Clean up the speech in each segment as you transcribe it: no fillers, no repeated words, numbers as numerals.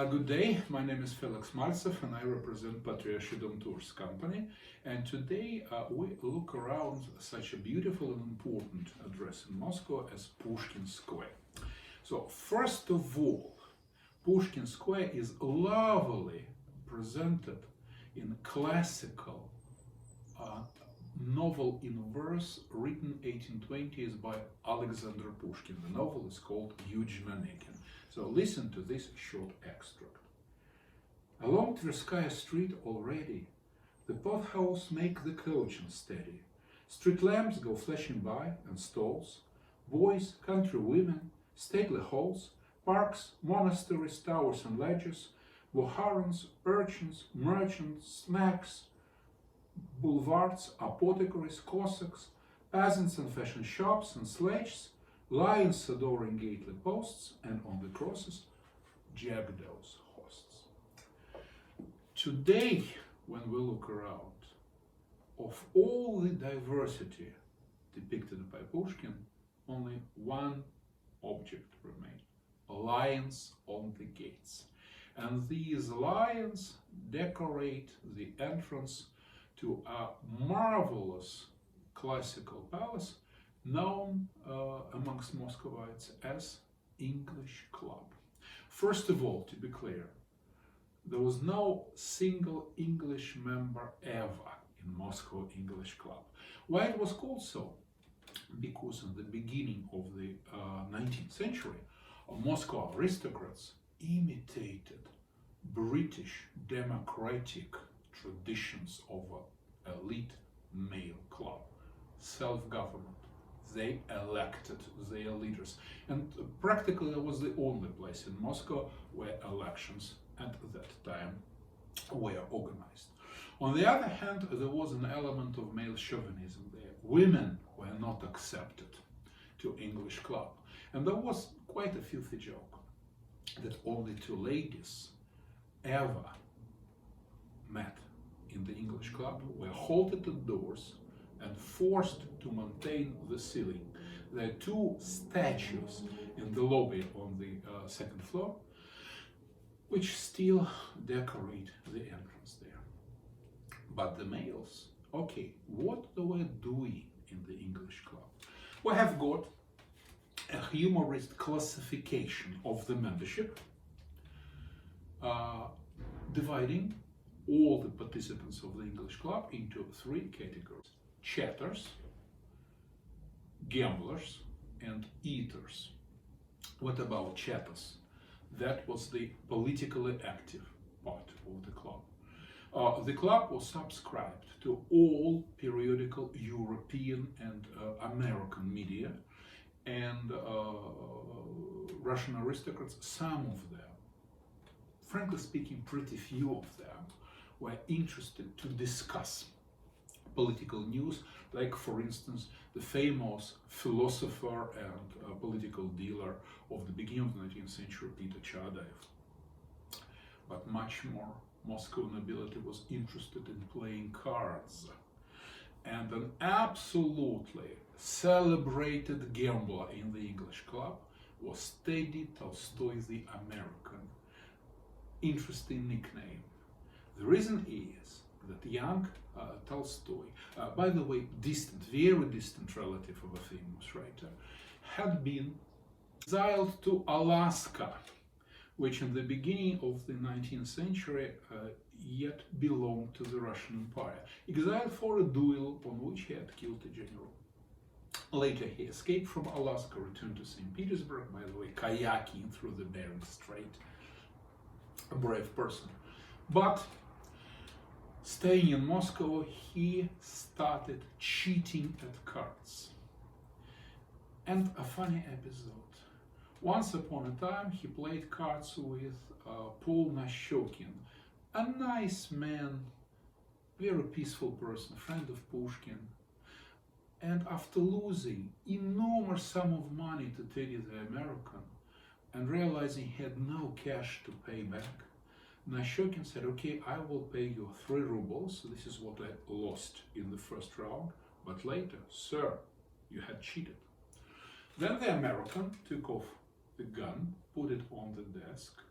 Good day, my name is Felix Maltsev and I represent Patriarshy Dom Tours company. And today we look around such a beautiful and important address in Moscow as Puskinskaya. So first of all, Puskinskaya is lovely presented in classical novel in verse written 1820s by Alexander Pushkin. The novel is called Eugene. So listen to this short extract. Along Tverskaya Street already, the pothouse make the coach unsteady. Street lamps go flashing by, and stalls, boys, country women, stately halls, parks, monasteries, towers and ledges, boharans, urchins, merchants, snacks, boulevards, apothecaries, Cossacks, peasants and fashion shops and sledges, lions adoring gately posts, and on the crosses, jackdaws hosts. Today, when we look around, of all the diversity depicted by Pushkin, only one object remains: lions on the gates. And these lions decorate the entrance to a marvelous classical palace known amongst Muscovites as English Club. First of all, to be clear, there was no single English member ever in Moscow English Club. Why it was called so? Because in the beginning of the 19th century, Moscow aristocrats imitated British democratic traditions of an elite male club, self-government. They elected their leaders, and practically it was the only place in Moscow where elections at that time were organized. On the other hand, there was an element of male chauvinism there. Women were not accepted to English Club, and there was quite a filthy joke that only two ladies ever met in the English Club were halted at doors and forced to maintain the ceiling. There are two statues in the lobby on the second floor, which still decorate the entrance there. But the males, okay, what they were doing in the English Club? We have got a humorist classification of the membership, dividing all the participants of the English Club into three categories: chatters, gamblers, and eaters. What about chatters? That was the politically active part of the club. The club was subscribed to all periodical European and American media, and Russian aristocrats, some of them, frankly speaking, pretty few of them, were interested to discuss political news, like, for instance, the famous philosopher and political dealer of the beginning of the 19th century, Peter Chadaev. But much more, Moscow nobility was interested in playing cards. And an absolutely celebrated gambler in the English Club was Teddy Tolstoy the American. Interesting nickname. The reason is that young Tolstoy, by the way, very distant relative of a famous writer, had been exiled to Alaska, which in the beginning of the 19th century yet belonged to the Russian Empire, exiled for a duel on which he had killed a general. Later he escaped from Alaska, returned to St. Petersburg, by the way, kayaking through the Bering Strait. A brave person. But staying in Moscow, he started cheating at cards. And a funny episode. Once upon a time, he played cards with Paul Nashokin, a nice man, very peaceful person, friend of Pushkin. And after losing enormous sum of money to Teddy the American, and realizing he had no cash to pay back, Nashokin said, okay, I will pay you 3 rubles, this is what I lost in the first round, but later, sir, you had cheated. Then the American took off the gun, put it on the desk,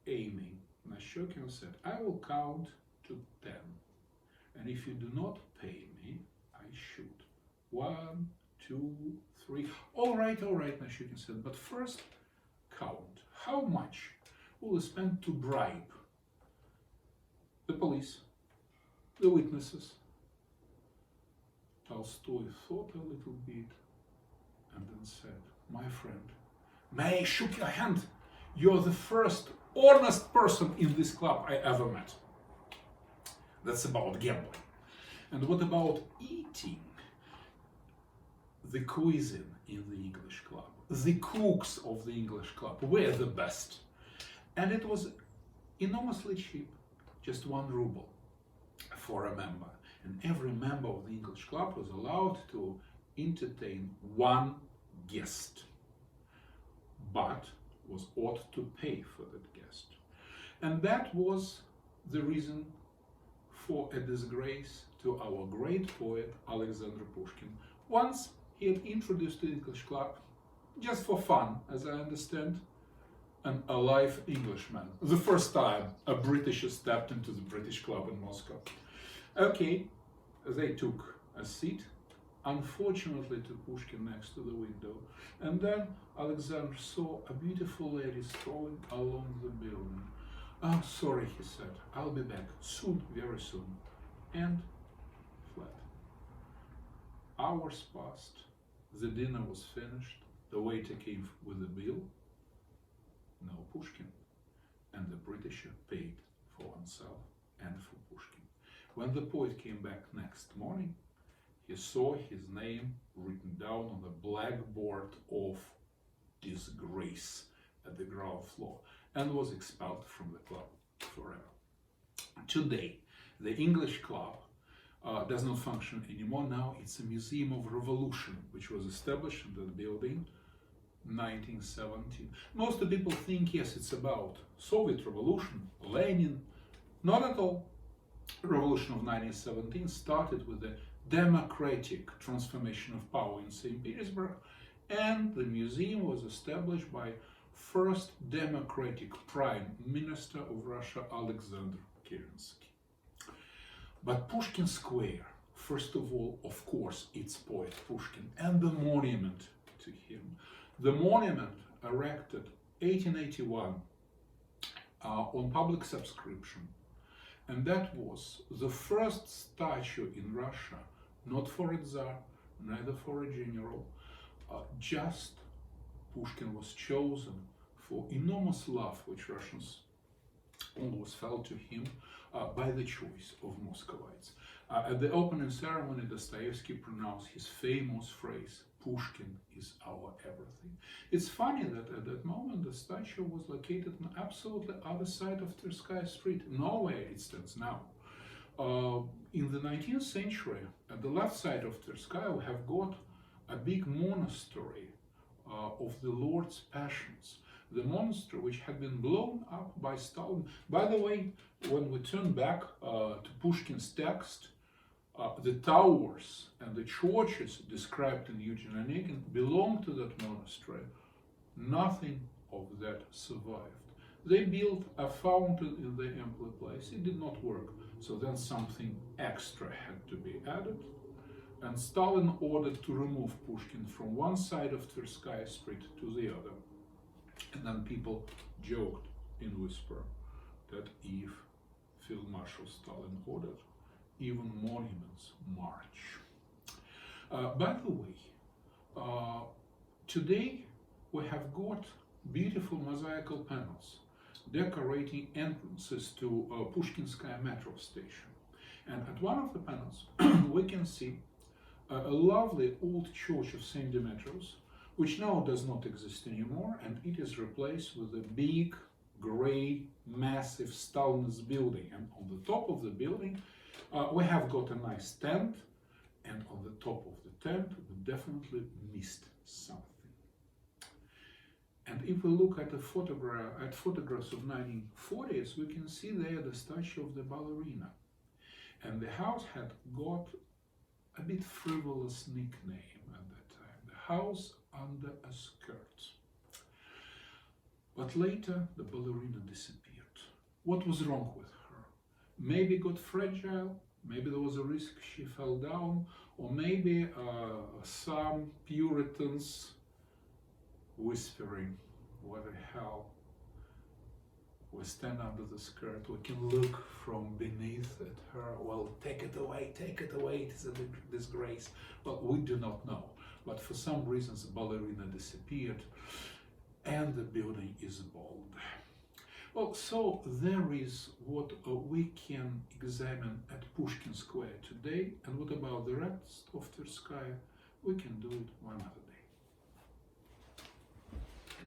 aiming, Nashokhin said, I will count to 10. And if you do not pay me, I shoot. 1, 2, 3. All right, Nashokhin said, but first count. How much will you spend to bribe the police, the witnesses? Tolstoy thought a little bit and then said, my friend, may I shake your hand? You're the first honest person in this club I ever met. That's about gambling. And what about eating? The cuisine in the English club, the cooks of the English club were the best. And it was enormously cheap, just 1 ruble for a member. And every member of the English club was allowed to entertain 1 guest, but was ought to pay for that guest. And that was the reason for a disgrace to our great poet Alexander Pushkin. Once he had introduced the English club, just for fun, as I understand, an alive Englishman. The first time a Britisher stepped into the British club in Moscow. Okay, they took a seat, unfortunately to Pushkin next to the window. And then Alexander saw a beautiful lady strolling along the building. Oh, sorry, he said, I'll be back soon, very soon. And fled. Hours passed, the dinner was finished, the waiter came with the bill. No Pushkin. And the Britisher paid for oneself and for Pushkin. When the poet came back next morning, he saw his name written down on the blackboard of disgrace at the ground floor and was expelled from the club forever. Today, the English club does not function anymore. Now it's a museum of revolution, which was established in the building 1917. Most of the people think, yes, it's about Soviet revolution, Lenin. Not at all. The revolution of 1917 started with the democratic transformation of power in St. Petersburg, and the museum was established by first democratic prime minister of Russia, Alexander Kerensky. But Puskinskaya, first of all, of course, it's poet Pushkin and the monument to him. The monument erected 1881 on public subscription, and that was the first statue in Russia, not for a Tsar, neither for a general, just Pushkin was chosen for enormous love which Russians always felt to him by the choice of Muscovites. At the opening ceremony, Dostoevsky pronounced his famous phrase, Pushkin is our everything. It's funny that at that moment the statue was located on the absolutely other side of Tverskaya Street, nowhere it stands now. In the 19th century, at the left side of Tverskaya, we have got a big monastery of the Lord's Passions. The monastery which had been blown up by Stalin. By the way, when we turn back to Pushkin's text, the towers and the churches described in Eugene Onegin belong to that monastery. Nothing of that survived. They built a fountain in the empty place. It did not work. So then something extra had to be added. And Stalin ordered to remove Pushkin from one side of Tverskaya Street to the other. And then people joked in whisper that if Field Marshal Stalin ordered, even monuments march. By the way, today we have got beautiful mosaical panels decorating entrances to Puskinskaya metro station. And at one of the panels we can see a lovely old church of St. Demetrius, which now does not exist anymore, and it is replaced with a big, grey, massive Stalinist building. And on the top of the building we have got a nice tent, and on the top of the tent we definitely missed something. And if we look at photographs of 1940s, we can see there the statue of the ballerina. And the house had got a bit frivolous nickname at that time, the house under a skirt. But later the ballerina disappeared. What was wrong with her? Maybe got fragile, maybe there was a risk she fell down, or maybe some Puritans whispering, what the hell? We stand under the skirt, we can look from beneath at her, well, take it away, it is a disgrace. Well, we do not know, but for some reasons the ballerina disappeared and the building is bald. Well, so there is what we can examine at Puskinskaya today, and what about the rest of Tverskaya? We can do it one other day.